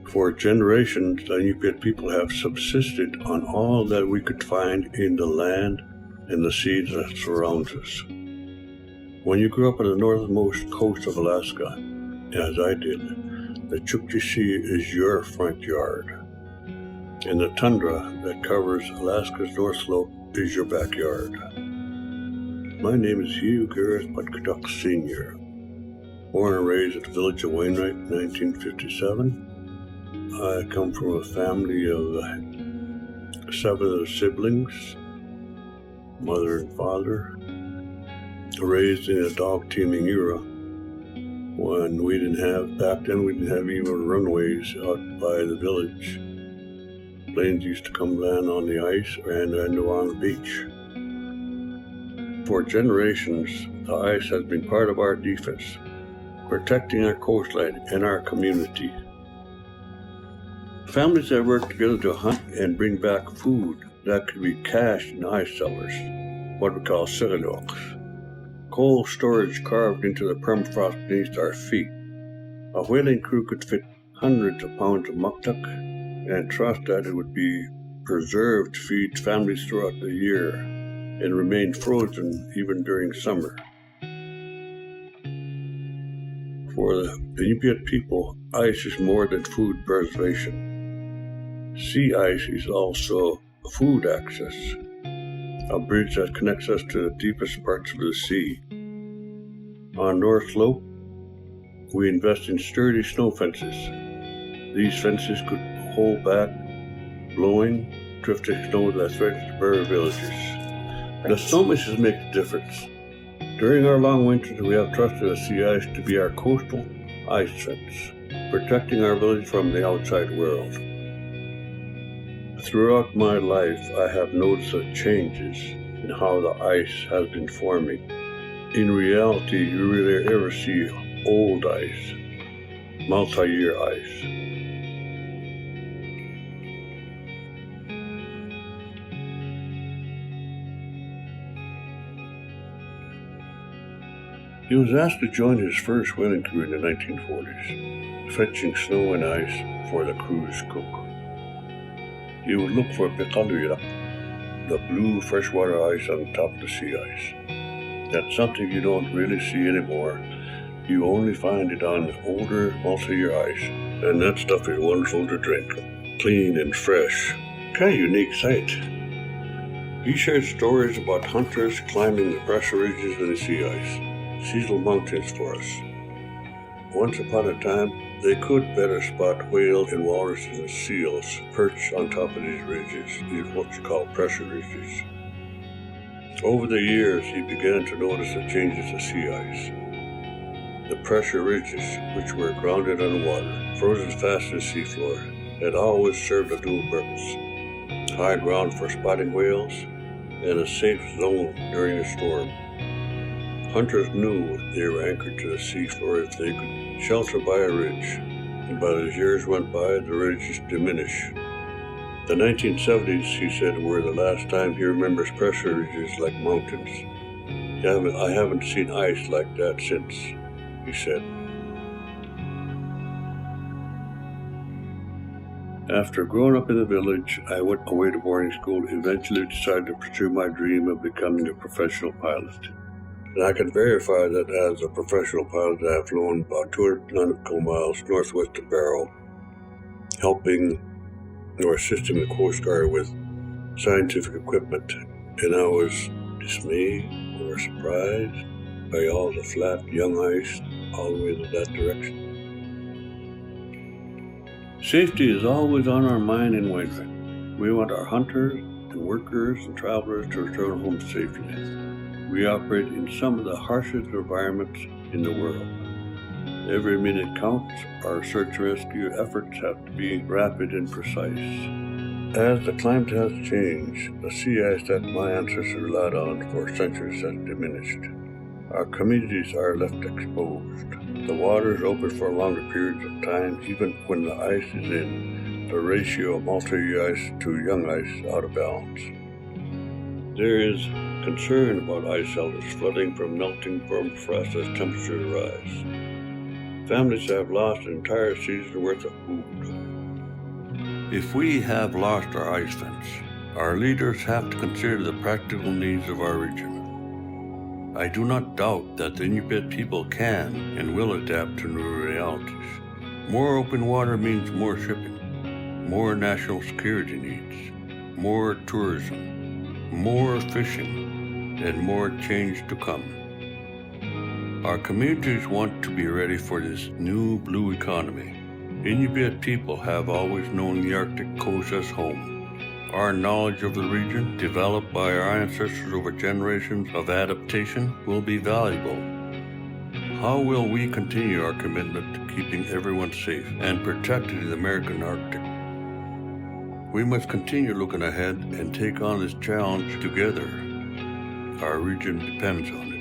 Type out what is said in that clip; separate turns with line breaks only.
For generations, the Inupiat people have subsisted on all that we could find in the land and the seas that surround us. When you grew up on the northernmost coast of Alaska, as I did, the Chukchi Sea is your front yard, and the tundra that covers Alaska's North Slope is your backyard. My name is Hugh Patkotak Sr. Born and raised at the village of Wainwright in 1957. I come from a family of 7 siblings, mother and father, raised in a dog-teaming era when back then we didn't have even runways out by the village. Planes used to come land on the ice and on the beach. For generations, the ice has been part of our defense, protecting our coastline and our community. Families have worked together to hunt and bring back food that could be cached in ice cellars, what we call sililoks. Cold storage carved into the permafrost beneath our feet. A whaling crew could fit hundreds of pounds of muktuk and trust that it would be preserved to feed families throughout the year and remain frozen even during summer. For the Inupiat people, ice is more than food preservation. Sea ice is also food access, a bridge that connects us to the deepest parts of the sea. On North Slope, we invest in sturdy snow fences. These fences could hold back blowing, drifting snow that threatens to bury villages. The snow misses make a difference. During our long winters, we have trusted the sea ice to be our coastal ice fence, protecting our village from the outside world. Throughout my life, I have noticed the changes in how the ice has been forming. In reality, you rarely ever see old ice, multi-year ice. He was asked to join his first whaling crew in the 1940s, fetching snow and ice for the crew's cook. He would look for pikaluya, the blue freshwater ice on top of the sea ice. That's something you don't really see anymore. You only find it on older multi-year ice, and that stuff is wonderful to drink, clean and fresh. Kind of unique sight. He shared stories about hunters climbing the pressure ridges of the sea ice, seasonal mountains for us. Once upon a time, they could better spot whales and walruses and seals perched on top of these ridges, what you call pressure ridges. Over the years, he began to notice the changes to sea ice. The pressure ridges, which were grounded underwater, frozen fast to the seafloor, had always served a dual purpose: high ground for spotting whales and a safe zone during a storm. Hunters knew they were anchored to the seafloor if they could shelter by a ridge, but as years went by, the ridges diminished. The 1970s, he said, were the last time he remembers pressure ridges like mountains. I haven't seen ice like that since, he said. After growing up in the village, I went away to boarding school, eventually decided to pursue my dream of becoming a professional pilot. And I can verify that as a professional pilot, I have flown about 200 nautical miles northwest of Barrow, helping or assisting the Coast Guard with scientific equipment. And I was dismayed or surprised by all the flat, young ice all the way to that direction. Safety is always on our mind in Wainwright. We want our hunters and workers and travelers to return home safely. We operate in some of the harshest environments in the world. Every minute counts. Our search and rescue efforts have to be rapid and precise. As the climate has changed, the sea ice that my ancestors relied on for centuries has diminished. Our communities are left exposed. The water is open for longer periods of time, even when the ice is in. The ratio of multi-year ice to young ice out of balance. There is concern about ice cellars flooding from melting permafrost as temperatures rise. Families have lost an entire season's worth of food. If we have lost our ice fence, our leaders have to consider the practical needs of our region. I do not doubt that the Inupiat people can and will adapt to new realities. More open water means more shipping, more national security needs, more tourism, more fishing, and more change to come. Our communities want to be ready for this new blue economy. Inupiat people have always known the Arctic coast as home. Our knowledge of the region, developed by our ancestors over generations of adaptation, will be valuable. How will we continue our commitment to keeping everyone safe and protected in the American Arctic? We must continue looking ahead and take on this challenge together. Our region depends on it.